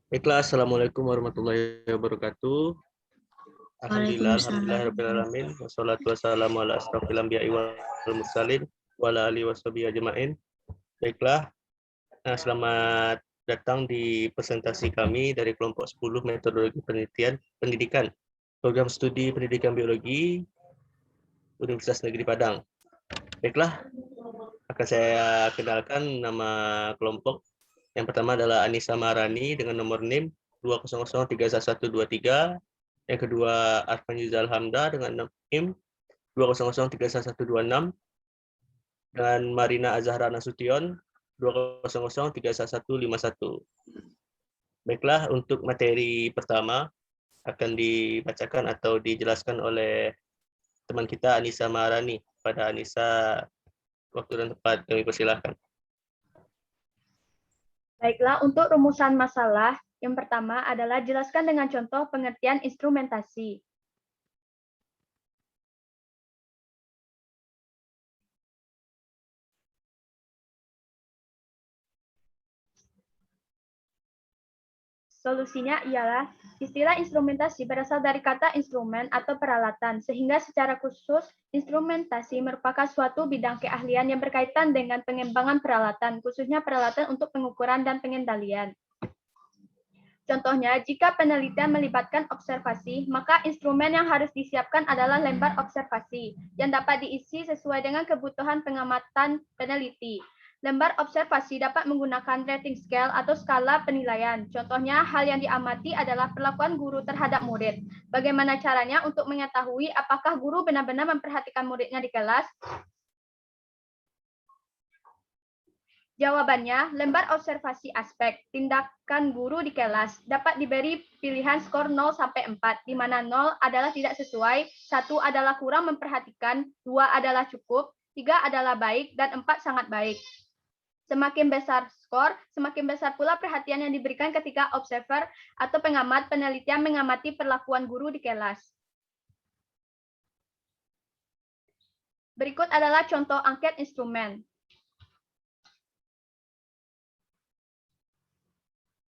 Baiklah, Assalamualaikum warahmatullahi wabarakatuh. Alhamdulillah, Waalaikumsalam. alhamdulillah, alamin. Wassalatu wassalamu ala asrofil anbiya'i wal mursalin wa ala alihi washabihi ajma'in. Baiklah, selamat datang di presentasi kami dari kelompok 10 metodologi pendidikan program studi pendidikan biologi Universitas Negeri Padang. Baiklah, akan saya kenalkan nama kelompok. Yang pertama adalah Anissa Maharani dengan nomor NIM 200311123. Yang kedua Arfan Yuzal Hamda dengan NIM 200311126. Dan Marina Azhara Nasution 200311151. Baiklah, untuk materi pertama akan dibacakan atau dijelaskan oleh teman kita Anissa Maharani. Pada Anissa, waktu dan tempat kami persilahkan. Baiklah, untuk rumusan masalah, yang pertama adalah jelaskan dengan contoh pengertian instrumentasi. Solusinya ialah istilah instrumentasi berasal dari kata instrumen atau peralatan, sehingga secara khusus instrumentasi merupakan suatu bidang keahlian yang berkaitan dengan pengembangan peralatan, khususnya peralatan untuk pengukuran dan pengendalian. Contohnya, jika penelitian melibatkan observasi, maka instrumen yang harus disiapkan adalah lembar observasi, yang dapat diisi sesuai dengan kebutuhan pengamatan peneliti. Lembar observasi dapat menggunakan rating scale atau skala penilaian. Contohnya, hal yang diamati adalah perlakuan guru terhadap murid. Bagaimana caranya untuk mengetahui apakah guru benar-benar memperhatikan muridnya di kelas? Jawabannya, lembar observasi aspek tindakan guru di kelas dapat diberi pilihan skor 0 sampai 4, di mana 0 adalah tidak sesuai, 1 adalah kurang memperhatikan, 2 adalah cukup, 3 adalah baik, dan 4 sangat baik. Semakin besar skor, semakin besar pula perhatian yang diberikan ketika observer atau pengamat penelitian mengamati perlakuan guru di kelas. Berikut adalah contoh angket instrumen.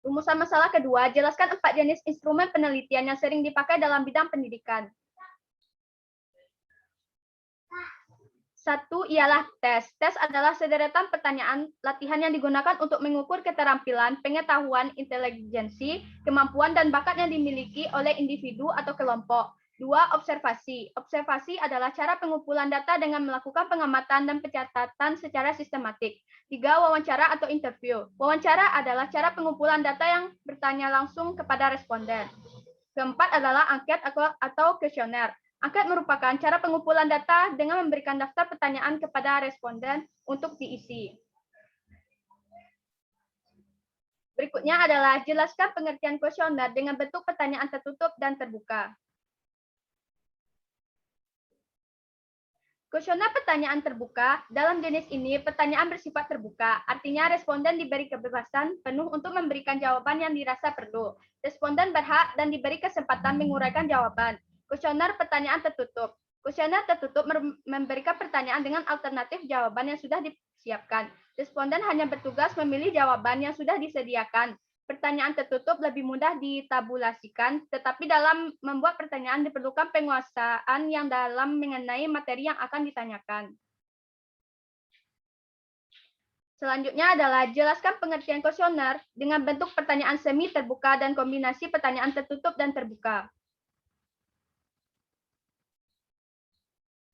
Rumusan masalah kedua, jelaskan 4 jenis instrumen penelitian yang sering dipakai dalam bidang pendidikan. 1 ialah tes. Tes adalah sederetan pertanyaan latihan yang digunakan untuk mengukur keterampilan, pengetahuan, intelijensi, kemampuan, dan bakat yang dimiliki oleh individu atau kelompok. 2. Observasi. Observasi adalah cara pengumpulan data dengan melakukan pengamatan dan pencatatan secara sistematik. 3. Wawancara atau interview. Wawancara adalah cara pengumpulan data yang bertanya langsung kepada responden. Keempat adalah angket atau kuesioner. Angket merupakan cara pengumpulan data dengan memberikan daftar pertanyaan kepada responden untuk diisi. Berikutnya adalah jelaskan pengertian kuesioner dengan bentuk pertanyaan tertutup dan terbuka. Kuesioner pertanyaan terbuka, dalam jenis ini pertanyaan bersifat terbuka, artinya responden diberi kebebasan penuh untuk memberikan jawaban yang dirasa perlu. Responden berhak dan diberi kesempatan menguraikan jawaban. Kuesioner pertanyaan tertutup. Kuesioner tertutup memberikan pertanyaan dengan alternatif jawaban yang sudah disiapkan. Responden hanya bertugas memilih jawaban yang sudah disediakan. Pertanyaan tertutup lebih mudah ditabulasikan, tetapi dalam membuat pertanyaan diperlukan penguasaan yang dalam mengenai materi yang akan ditanyakan. Selanjutnya adalah jelaskan pengertian kuesioner dengan bentuk pertanyaan semi terbuka dan kombinasi pertanyaan tertutup dan terbuka.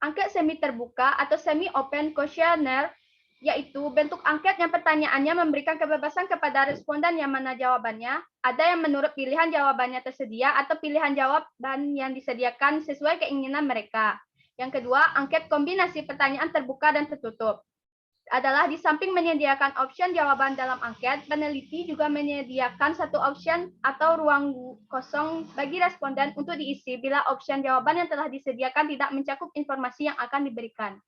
Angket semi terbuka atau semi open kuesioner yaitu bentuk angket yang pertanyaannya memberikan kebebasan kepada responden yang mana jawabannya, ada yang menurut pilihan jawabannya tersedia atau pilihan jawaban yang disediakan sesuai keinginan mereka. Yang kedua, angket kombinasi pertanyaan terbuka dan tertutup. Adalah di samping menyediakan opsi jawaban dalam angket, peneliti juga menyediakan satu opsi atau ruang kosong bagi responden untuk diisi bila opsi jawaban yang telah disediakan tidak mencakup informasi yang akan diberikan.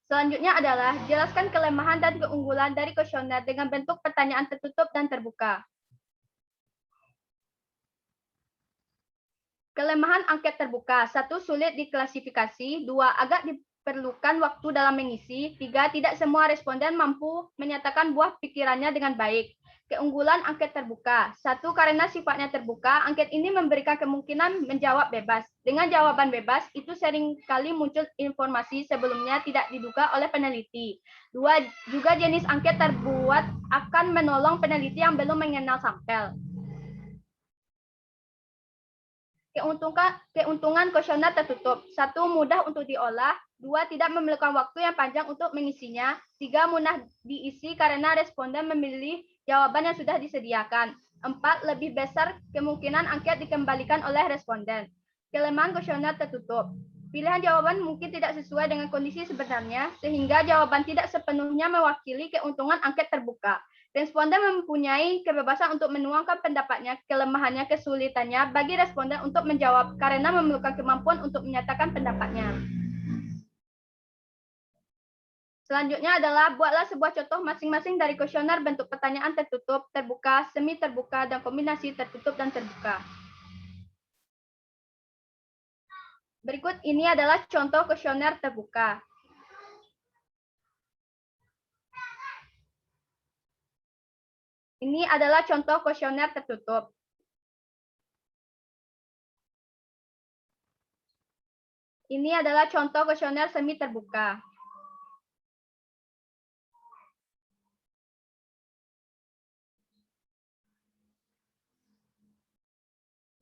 Selanjutnya adalah jelaskan kelemahan dan keunggulan dari kuesioner dengan bentuk pertanyaan tertutup dan terbuka. Kelemahan angket terbuka, 1. Sulit diklasifikasi, 2. Agak diperlukan waktu dalam mengisi, 3. Tidak semua responden mampu menyatakan buah pikirannya dengan baik. Keunggulan angket terbuka. 1. Karena sifatnya terbuka, angket ini memberikan kemungkinan menjawab bebas. Dengan jawaban bebas, itu seringkali muncul informasi sebelumnya tidak diduga oleh peneliti. 2. Juga jenis angket terbuat akan menolong peneliti yang belum mengenal sampel. Keuntungan kuesioner tertutup. 1. Mudah untuk diolah. 2. Tidak memerlukan waktu yang panjang untuk mengisinya. 3. Mudah diisi karena responden memilih jawaban yang sudah disediakan. 4. Lebih besar kemungkinan angket dikembalikan oleh responden. Kelemahan kuesioner tertutup. Pilihan jawaban mungkin tidak sesuai dengan kondisi sebenarnya, sehingga jawaban tidak sepenuhnya mewakili keuntungan angket terbuka. Responden mempunyai kebebasan untuk menuangkan pendapatnya, kelemahannya, kesulitannya bagi responden untuk menjawab karena memerlukan kemampuan untuk menyatakan pendapatnya. Selanjutnya adalah buatlah sebuah contoh masing-masing dari kuesioner bentuk pertanyaan tertutup, terbuka, semi terbuka, dan kombinasi tertutup dan terbuka. Berikut ini adalah contoh kuesioner terbuka. Ini adalah contoh kuesioner tertutup. Ini adalah contoh kuesioner semi terbuka.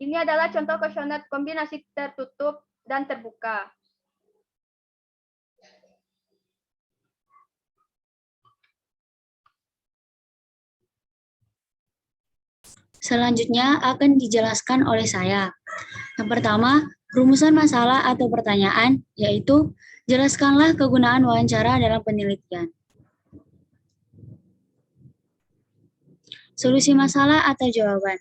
Ini adalah contoh kuesioner kombinasi tertutup dan terbuka. Selanjutnya akan dijelaskan oleh saya. Yang pertama, rumusan masalah atau pertanyaan, yaitu jelaskanlah kegunaan wawancara dalam penelitian. Solusi masalah atau jawaban.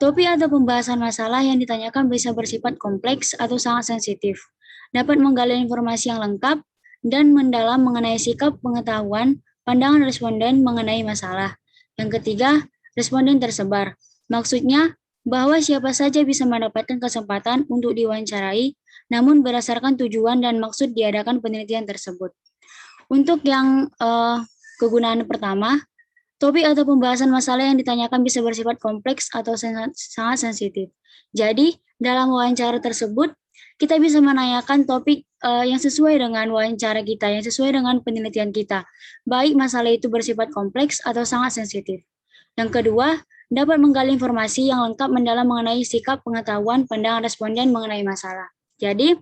Topik atau pembahasan masalah yang ditanyakan bisa bersifat kompleks atau sangat sensitif, dapat menggali informasi yang lengkap dan mendalam mengenai sikap, pengetahuan, pandangan responden mengenai masalah. Yang ketiga, responden tersebar. Maksudnya, bahwa siapa saja bisa mendapatkan kesempatan untuk diwawancarai, namun berdasarkan tujuan dan maksud diadakan penelitian tersebut. Untuk yang kegunaan pertama, topik atau pembahasan masalah yang ditanyakan bisa bersifat kompleks atau sangat sensitif. Jadi, dalam wawancara tersebut, kita bisa menanyakan topik yang sesuai dengan wawancara kita, yang sesuai dengan penelitian kita. Baik masalah itu bersifat kompleks atau sangat sensitif. Yang kedua, dapat menggali informasi yang lengkap mendalam mengenai sikap, pengetahuan, pandangan responden mengenai masalah. Jadi,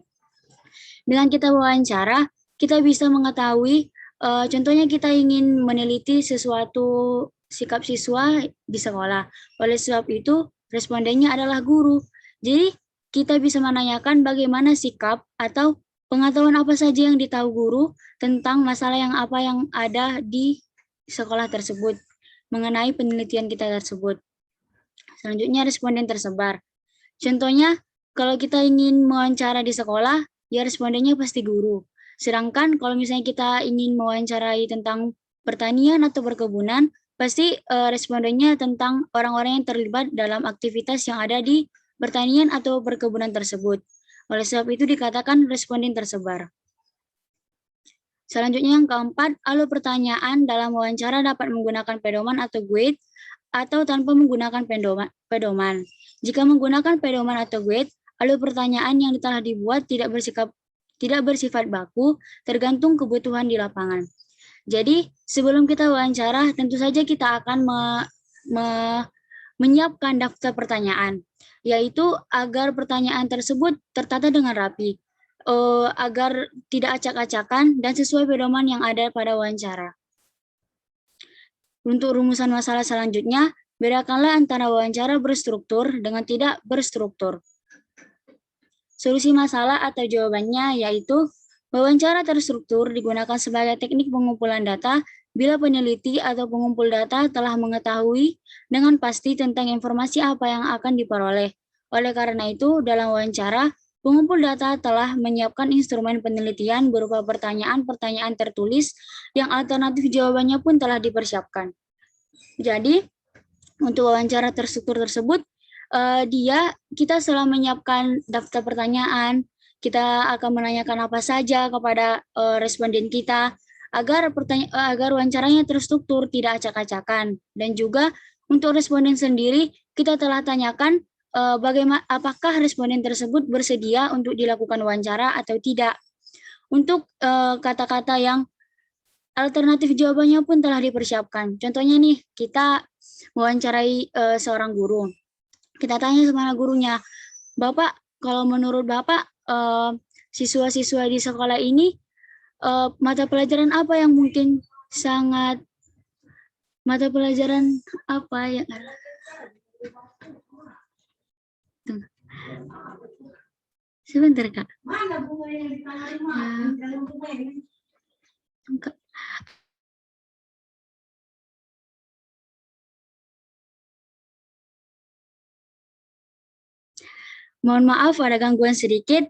dengan kita wawancara, kita bisa mengetahui, contohnya kita ingin meneliti sesuatu sikap siswa di sekolah. Oleh sebab itu, respondennya adalah guru. Jadi, kita bisa menanyakan bagaimana sikap atau pengetahuan apa saja yang ditahu guru tentang masalah yang ada di sekolah tersebut, mengenai penelitian kita tersebut. Selanjutnya, responden tersebar. Contohnya, kalau kita ingin mewawancara di sekolah, ya respondennya pasti guru. Sedangkan kalau misalnya kita ingin mewawancarai tentang pertanian atau perkebunan, pasti respondennya tentang orang-orang yang terlibat dalam aktivitas yang ada di pertanian atau perkebunan tersebut. Oleh sebab itu dikatakan responden tersebar. Selanjutnya yang keempat, alur pertanyaan dalam wawancara dapat menggunakan pedoman atau guide atau tanpa menggunakan pedoman. Jika menggunakan pedoman atau guide, alur pertanyaan yang telah dibuat tidak bersifat baku, tergantung kebutuhan di lapangan. Jadi, sebelum kita wawancara, tentu saja kita akan menyiapkan daftar pertanyaan, yaitu agar pertanyaan tersebut tertata dengan rapi, agar tidak acak-acakan dan sesuai pedoman yang ada pada wawancara. Untuk rumusan masalah selanjutnya, bedakanlah antara wawancara berstruktur dengan tidak berstruktur. Solusi masalah atau jawabannya yaitu wawancara terstruktur digunakan sebagai teknik pengumpulan data bila peneliti atau pengumpul data telah mengetahui dengan pasti tentang informasi apa yang akan diperoleh. Oleh karena itu, dalam wawancara, pengumpul data telah menyiapkan instrumen penelitian berupa pertanyaan-pertanyaan tertulis yang alternatif jawabannya pun telah dipersiapkan. Jadi, untuk wawancara terstruktur tersebut, kita setelah menyiapkan daftar pertanyaan, kita akan menanyakan apa saja kepada responden kita agar wawancaranya terstruktur, tidak acak-acakan, dan juga Untuk responden sendiri, kita telah tanyakan bagaimana apakah responden tersebut bersedia untuk dilakukan wawancara atau tidak. Untuk kata-kata yang alternatif jawabannya pun telah dipersiapkan. Contohnya nih, kita wawancarai seorang guru. Kita tanya sama gurunya, Bapak, kalau menurut Bapak, siswa-siswa di sekolah ini, mata pelajaran apa yang mungkin sangat, mata pelajaran apa yang, sebentar Kak. Mohon maaf ada gangguan sedikit.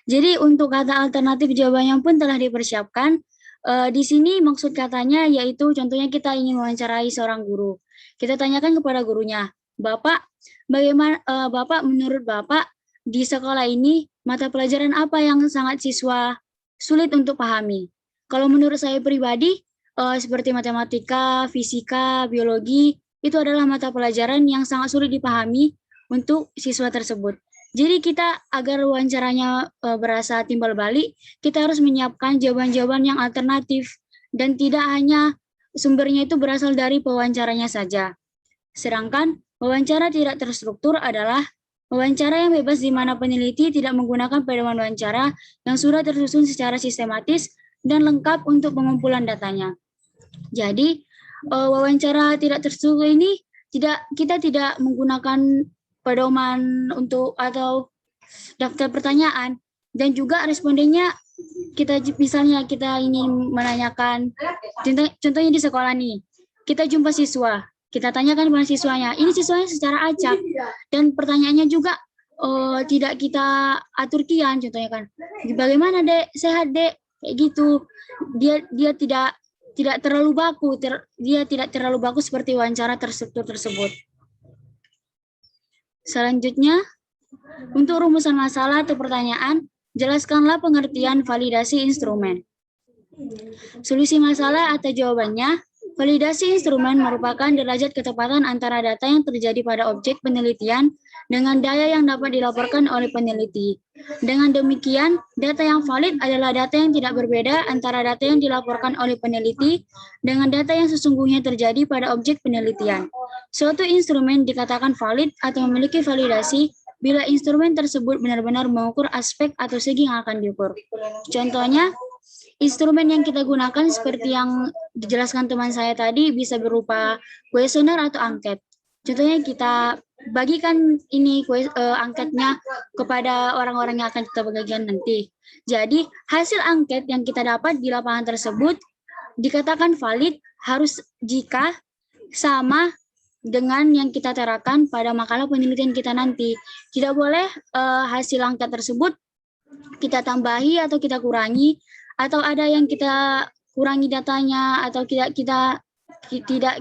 Jadi untuk kata alternatif jawabannya pun telah dipersiapkan. Di sini maksud katanya yaitu contohnya kita ingin mewawancarai seorang guru. Kita tanyakan kepada gurunya, Bapak, bagaimana Bapak menurut Bapak di sekolah ini mata pelajaran apa yang sangat siswa sulit untuk pahami? Kalau menurut saya pribadi seperti matematika, fisika, biologi itu adalah mata pelajaran yang sangat sulit dipahami untuk siswa tersebut. Jadi kita agar wawancaranya berasa timbal balik, kita harus menyiapkan jawaban-jawaban yang alternatif dan tidak hanya sumbernya itu berasal dari pewawancaranya saja. Sedangkan wawancara tidak terstruktur adalah wawancara yang bebas di mana peneliti tidak menggunakan pedoman wawancara yang sudah tersusun secara sistematis dan lengkap untuk pengumpulan datanya. Jadi wawancara tidak terstruktur ini kita tidak menggunakan pedoman untuk atau daftar pertanyaan, dan juga respondennya kita misalnya kita ingin menanyakan contohnya di sekolah nih, kita jumpa siswa, kita tanyakan kepada siswanya, ini siswanya secara acak dan pertanyaannya juga tidak kita atur kian, contohnya kan bagaimana Dek, sehat Dek, kayak gitu. Dia tidak terlalu baku, dia tidak terlalu baku seperti wawancara terstruktur tersebut. Selanjutnya, untuk rumusan masalah atau pertanyaan, jelaskanlah pengertian validasi instrumen. Solusi masalah atau jawabannya, validasi instrumen merupakan derajat ketepatan antara data yang terjadi pada objek penelitian dengan daya yang dapat dilaporkan oleh peneliti. Dengan demikian, data yang valid adalah data yang tidak berbeda antara data yang dilaporkan oleh peneliti dengan data yang sesungguhnya terjadi pada objek penelitian. Suatu instrumen dikatakan valid atau memiliki validasi bila instrumen tersebut benar-benar mengukur aspek atau segi yang akan diukur. Contohnya, instrumen yang kita gunakan seperti yang dijelaskan teman saya tadi bisa berupa kuesioner atau angket. Contohnya kita bagikan ini angketnya kepada orang-orang yang akan kita bagikan nanti. Jadi hasil angket yang kita dapat di lapangan tersebut dikatakan valid harus jika sama dengan yang kita terakan pada makalah penelitian kita nanti. Tidak boleh hasil angket tersebut kita tambahi atau kita kurangi, atau ada yang kita kurangi datanya atau tidak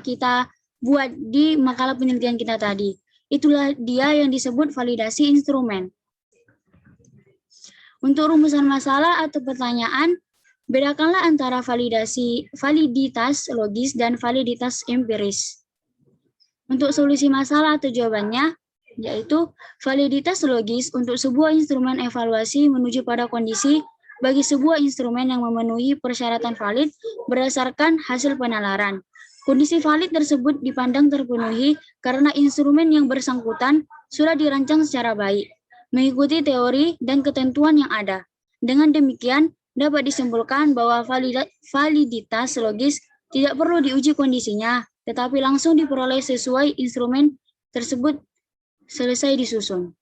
kita buat di makalah penelitian kita tadi. Itulah dia yang disebut validasi instrumen. Untuk rumusan masalah atau pertanyaan, bedakanlah antara validitas logis dan validitas empiris. Untuk solusi masalah atau jawabannya, yaitu validitas logis untuk sebuah instrumen evaluasi menuju pada kondisi bagi sebuah instrumen yang memenuhi persyaratan valid berdasarkan hasil penalaran. Kondisi valid tersebut dipandang terpenuhi karena instrumen yang bersangkutan sudah dirancang secara baik, mengikuti teori dan ketentuan yang ada. Dengan demikian, dapat disimpulkan bahwa validitas logis tidak perlu diuji kondisinya, tetapi langsung diperoleh sesuai instrumen tersebut selesai disusun.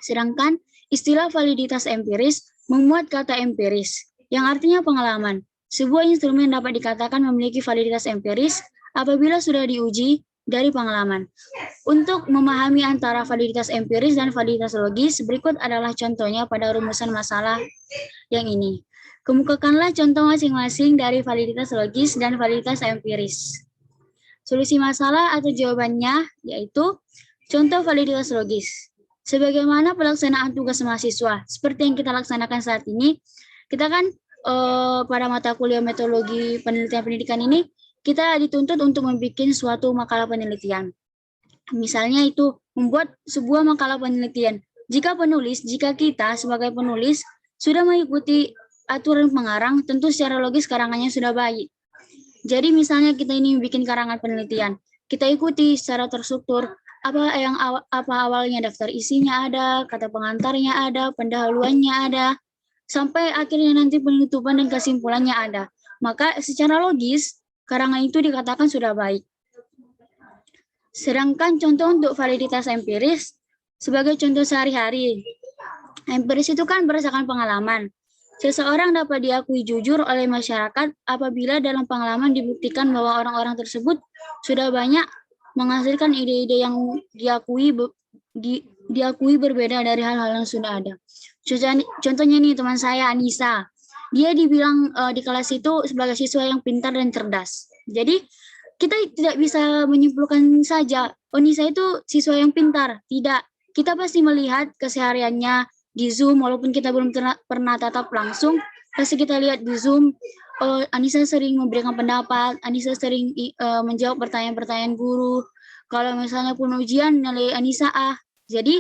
Sedangkan istilah validitas empiris memuat kata empiris, yang artinya pengalaman. Sebuah instrumen dapat dikatakan memiliki validitas empiris apabila sudah diuji dari pengalaman. Untuk memahami antara validitas empiris dan validitas logis, berikut adalah contohnya pada rumusan masalah yang ini. Kemukakanlah contoh masing-masing dari validitas logis dan validitas empiris. Solusi masalah atau jawabannya yaitu contoh validitas logis. Sebagaimana pelaksanaan tugas mahasiswa, seperti yang kita laksanakan saat ini, kita kan pada mata kuliah metodologi penelitian pendidikan ini, kita dituntut untuk membuat suatu makalah penelitian. Misalnya itu membuat sebuah makalah penelitian. Jika kita sebagai penulis sudah mengikuti aturan pengarang, tentu secara logis karangannya sudah baik. Jadi misalnya kita ini bikin karangan penelitian, kita ikuti secara terstruktur, apa awalnya daftar isinya ada, kata pengantarnya ada, pendahuluannya ada, sampai akhirnya nanti penutupan dan kesimpulannya ada. Maka secara logis karangan itu dikatakan sudah baik. Sedangkan contoh untuk validitas empiris sebagai contoh sehari-hari. Empiris itu kan berdasarkan pengalaman. Seseorang dapat diakui jujur oleh masyarakat apabila dalam pengalaman dibuktikan bahwa orang-orang tersebut sudah banyak menghasilkan ide-ide yang diakui berbeda dari hal-hal yang sudah ada. Contohnya nih teman saya Anissa, dia dibilang di kelas itu sebagai siswa yang pintar dan cerdas. Jadi kita tidak bisa menyimpulkan saja, oh Nisa itu siswa yang pintar. Tidak, kita pasti melihat kesehariannya di Zoom, walaupun kita belum pernah tatap langsung, pasti kita lihat di Zoom, Anissa sering memberikan pendapat, Anissa sering menjawab pertanyaan-pertanyaan guru. Kalau misalnya pun ujian, nilai Anissa A. Jadi,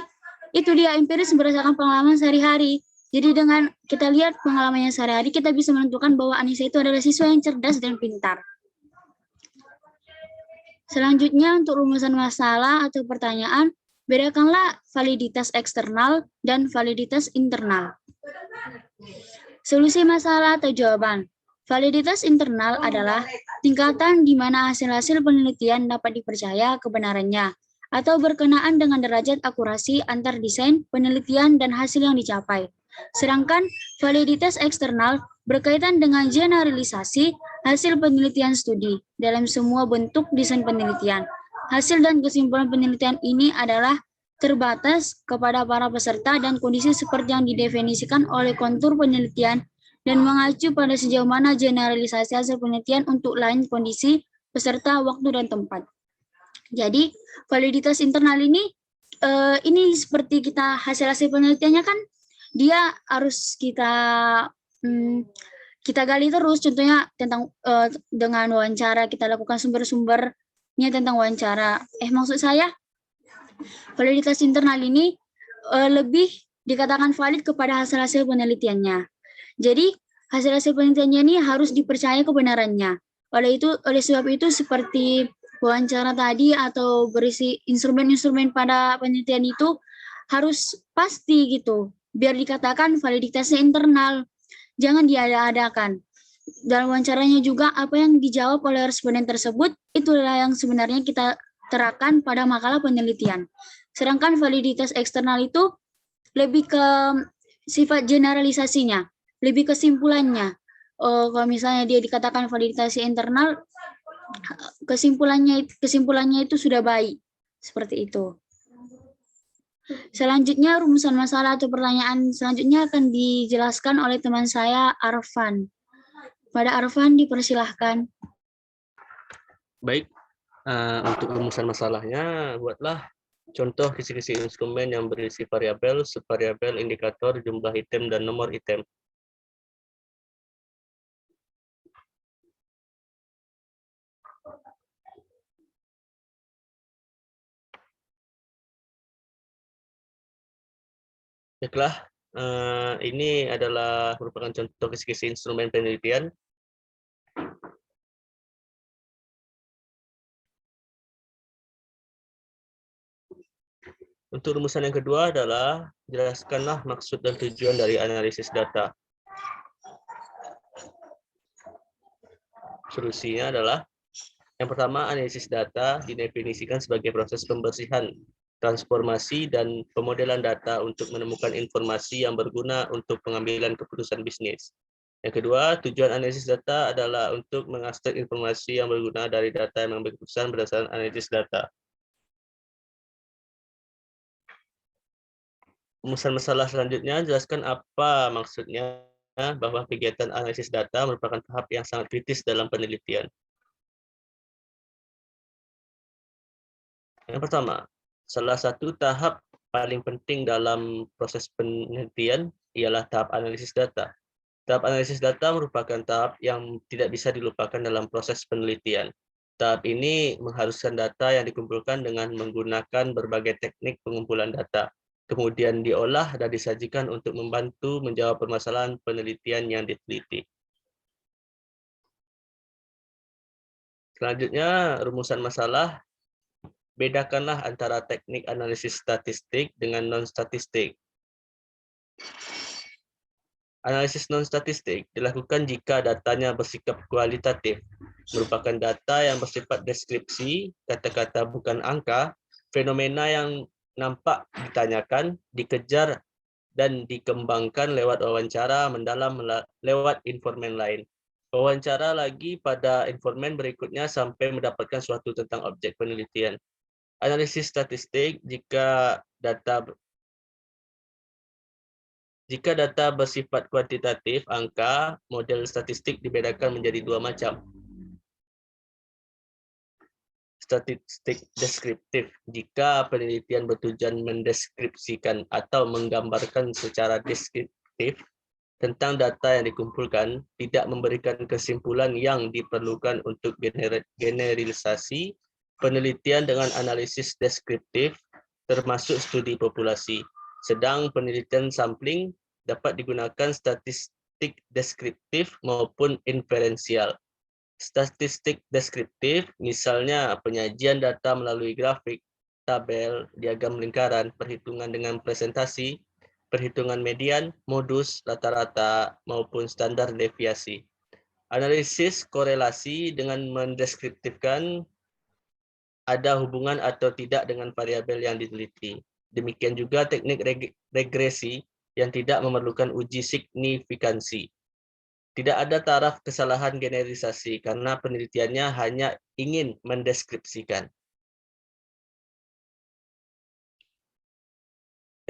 itu dia empiris berdasarkan pengalaman sehari-hari. Jadi dengan kita lihat pengalamannya sehari-hari, kita bisa menentukan bahwa Anissa itu adalah siswa yang cerdas dan pintar. Selanjutnya, untuk rumusan masalah atau pertanyaan, bedakanlah validitas eksternal dan validitas internal. Solusi masalah atau jawaban. Validitas internal adalah tingkatan di mana hasil-hasil penelitian dapat dipercaya kebenarannya atau berkenaan dengan derajat akurasi antar desain, penelitian, dan hasil yang dicapai. Sedangkan validitas eksternal berkaitan dengan generalisasi hasil penelitian studi dalam semua bentuk desain penelitian. Hasil dan kesimpulan penelitian ini adalah terbatas kepada para peserta dan kondisi seperti yang didefinisikan oleh kontur penelitian dan mengacu pada sejauh mana generalisasi hasil penelitian untuk lain kondisi, peserta, waktu, dan tempat. Jadi, validitas internal ini seperti kita hasil-hasil penelitiannya kan, dia harus kita gali terus, contohnya tentang dengan wawancara, kita lakukan sumber-sumbernya tentang wawancara. Maksud saya, validitas internal ini lebih dikatakan valid kepada hasil-hasil penelitiannya. Jadi, hasil-hasil penelitiannya ini harus dipercaya kebenarannya. Oleh sebab itu, seperti wawancara tadi atau berisi instrumen-instrumen pada penelitian itu harus pasti gitu, biar dikatakan validitasnya internal. Jangan diada-adakan. Dalam wawancaranya juga, apa yang dijawab oleh responden tersebut, itulah yang sebenarnya kita terapkan pada makalah penelitian. Sedangkan validitas eksternal itu lebih ke sifat generalisasinya, lebih kesimpulannya. Kalau misalnya dia dikatakan validasi internal, kesimpulannya itu sudah baik, seperti itu. Selanjutnya rumusan masalah atau pertanyaan selanjutnya akan dijelaskan oleh teman saya Arfan. Pada Arfan dipersilahkan. Baik, untuk rumusan masalahnya buatlah contoh kisi-kisi instrumen yang berisi variabel, subvariabel, indikator, jumlah item, dan nomor item. Baiklah, ini adalah merupakan contoh kisi-kisi instrumen penelitian. Untuk rumusan yang kedua adalah jelaskanlah maksud dan tujuan dari analisis data. Solusinya adalah yang pertama, analisis data didefinisikan sebagai proses pembersihan, transformasi, dan pemodelan data untuk menemukan informasi yang berguna untuk pengambilan keputusan bisnis. Yang kedua, tujuan analisis data adalah untuk mengakses informasi yang berguna dari data yang mengambil keputusan berdasarkan analisis data. Rumusan masalah selanjutnya, jelaskan apa maksudnya bahwa kegiatan analisis data merupakan tahap yang sangat kritis dalam penelitian. Yang pertama, salah satu tahap paling penting dalam proses penelitian ialah tahap analisis data. Tahap analisis data merupakan tahap yang tidak bisa dilupakan dalam proses penelitian. Tahap ini mengharuskan data yang dikumpulkan dengan menggunakan berbagai teknik pengumpulan data, kemudian diolah dan disajikan untuk membantu menjawab permasalahan penelitian yang diteliti. Selanjutnya, rumusan masalah. Bedakanlah antara teknik analisis statistik dengan non-statistik. Analisis non-statistik dilakukan jika datanya bersikap kualitatif, merupakan data yang bersifat deskripsi, kata-kata bukan angka, fenomena yang nampak ditanyakan, dikejar, dan dikembangkan lewat wawancara mendalam lewat informan lain. Wawancara lagi pada informan berikutnya sampai mendapatkan suatu tentang objek penelitian. Analisis statistik jika data bersifat kuantitatif, angka, model statistik dibedakan menjadi dua macam. Statistik deskriptif, jika penelitian bertujuan mendeskripsikan atau menggambarkan secara deskriptif tentang data yang dikumpulkan, tidak memberikan kesimpulan yang diperlukan untuk generalisasi. Penelitian dengan analisis deskriptif termasuk studi populasi, sedang penelitian sampling dapat digunakan statistik deskriptif maupun inferensial. Statistik deskriptif misalnya penyajian data melalui grafik, tabel, diagram lingkaran, perhitungan dengan presentasi, perhitungan median, modus, rata-rata, maupun standar deviasi. Analisis korelasi dengan mendeskriptifkan ada hubungan atau tidak dengan variabel yang diteliti. Demikian juga teknik regresi yang tidak memerlukan uji signifikansi. Tidak ada taraf kesalahan generalisasi karena penelitiannya hanya ingin mendeskripsikan.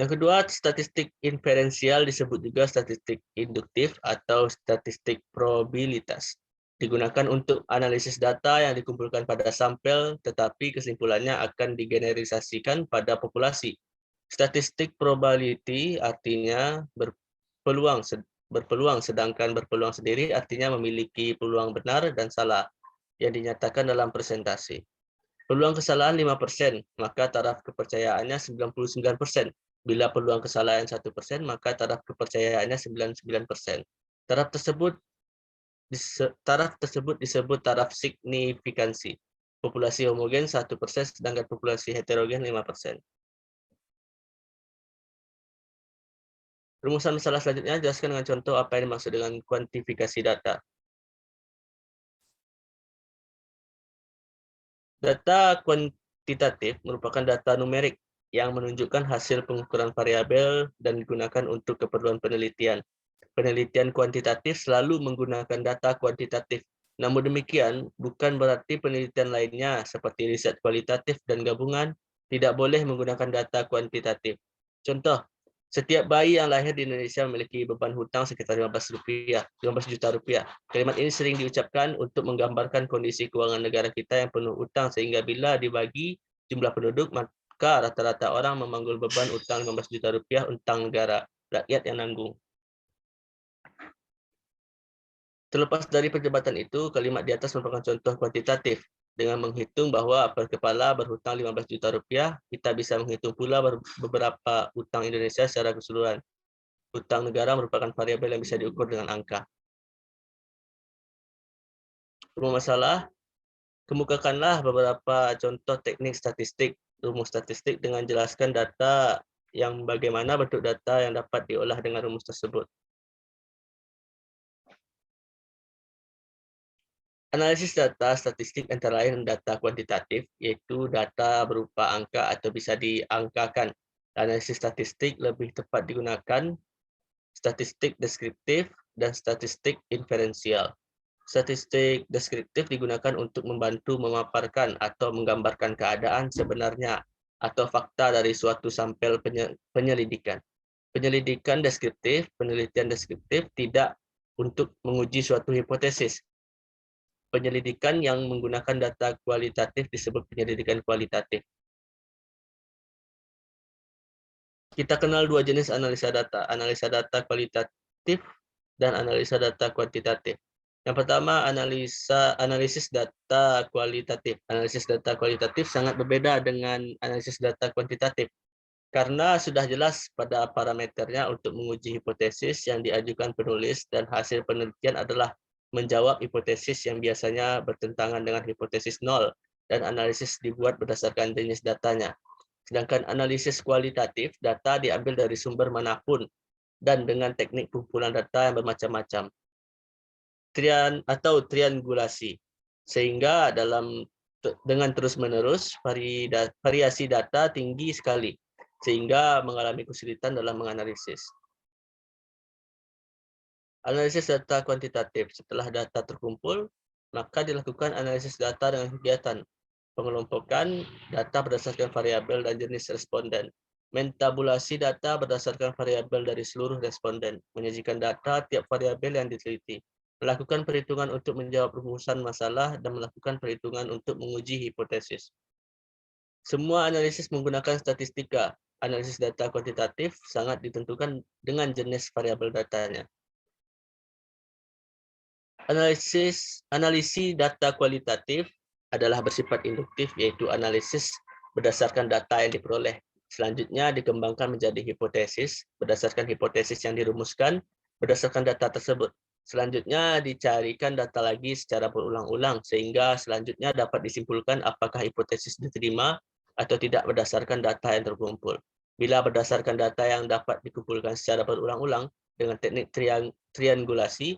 Yang kedua, statistik inferensial disebut juga statistik induktif atau statistik probabilitas. Digunakan untuk analisis data yang dikumpulkan pada sampel, tetapi kesimpulannya akan digeneralisasikan pada populasi. Statistik probability artinya berpeluang, sedangkan berpeluang sendiri artinya memiliki peluang benar dan salah yang dinyatakan dalam presentasi. Peluang kesalahan 5%, maka taraf kepercayaannya 99%. Bila peluang kesalahan 1%, maka taraf kepercayaannya 99%. Taraf tersebut disebut taraf signifikansi. Populasi homogen 1%, sedangkan populasi heterogen 5%. Rumusan masalah selanjutnya, jelaskan dengan contoh apa yang dimaksud dengan kuantifikasi data. Data kuantitatif merupakan data numerik yang menunjukkan hasil pengukuran variabel dan digunakan untuk keperluan penelitian. Penelitian kuantitatif selalu menggunakan data kuantitatif. Namun demikian, bukan berarti penelitian lainnya seperti riset kualitatif dan gabungan tidak boleh menggunakan data kuantitatif. Contoh, setiap bayi yang lahir di Indonesia memiliki beban hutang sekitar 15 juta rupiah. Kalimat ini sering diucapkan untuk menggambarkan kondisi keuangan negara kita yang penuh utang, sehingga bila dibagi jumlah penduduk, maka rata-rata orang memanggul beban utang 15 juta rupiah utang negara, rakyat yang nanggung. Terlepas dari perdebatan itu, kalimat di atas merupakan contoh kuantitatif. Dengan menghitung bahwa per kepala berhutang 15 juta rupiah, kita bisa menghitung pula beberapa utang Indonesia secara keseluruhan. Utang negara merupakan variabel yang bisa diukur dengan angka. Rumus masalah, kemukakanlah beberapa contoh teknik statistik, rumus statistik dengan jelaskan data yang bagaimana bentuk data yang dapat diolah dengan rumus tersebut. Analisis data statistik antara lain data kuantitatif, yaitu data berupa angka atau bisa diangkakan. Analisis statistik lebih tepat digunakan statistik deskriptif dan statistik inferensial. Statistik deskriptif digunakan untuk membantu memaparkan atau menggambarkan keadaan sebenarnya atau fakta dari suatu sampel penyelidikan. Penelitian deskriptif tidak untuk menguji suatu hipotesis. Penyelidikan yang menggunakan data kualitatif disebut penyelidikan kualitatif. Kita kenal dua jenis analisa data kualitatif dan analisa data kuantitatif. Yang pertama, analisis data kualitatif. Analisis data kualitatif sangat berbeda dengan analisis data kuantitatif, karena sudah jelas pada parameternya untuk menguji hipotesis yang diajukan penulis dan hasil penelitian adalah menjawab hipotesis yang biasanya bertentangan dengan hipotesis nol, dan analisis dibuat berdasarkan jenis datanya. Sedangkan analisis kualitatif, data diambil dari sumber manapun dan dengan teknik kumpulan data yang bermacam-macam. Triangulasi, sehingga dengan terus-menerus variasi data tinggi sekali, sehingga mengalami kesulitan dalam menganalisis. Analisis data kuantitatif. Setelah data terkumpul, maka dilakukan analisis data dengan kegiatan pengelompokan data berdasarkan variabel dan jenis responden, mentabulasi data berdasarkan variabel dari seluruh responden, menyajikan data tiap variabel yang diteliti, melakukan perhitungan untuk menjawab rumusan masalah, dan melakukan perhitungan untuk menguji hipotesis. Semua analisis menggunakan statistika. Analisis data kuantitatif sangat ditentukan dengan jenis variabel datanya. Analisis data kualitatif adalah bersifat induktif, yaitu analisis berdasarkan data yang diperoleh. Selanjutnya dikembangkan menjadi hipotesis berdasarkan hipotesis yang dirumuskan berdasarkan data tersebut. Selanjutnya dicarikan data lagi secara berulang-ulang sehingga selanjutnya dapat disimpulkan apakah hipotesis diterima atau tidak berdasarkan data yang terkumpul. Bila berdasarkan data yang dapat dikumpulkan secara berulang-ulang dengan teknik triangulasi,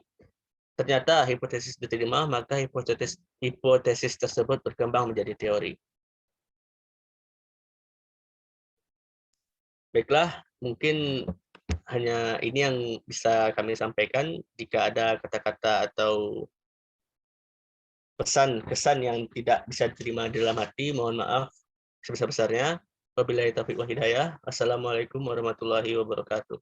ternyata hipotesis diterima, maka hipotesis tersebut berkembang menjadi teori. Baiklah, mungkin hanya ini yang bisa kami sampaikan. Jika ada kata-kata atau pesan-kesan yang tidak bisa diterima di dalam hati, mohon maaf sebesar-besarnya. Wabillahi taufiq wal hidayah. Assalamualaikum warahmatullahi wabarakatuh.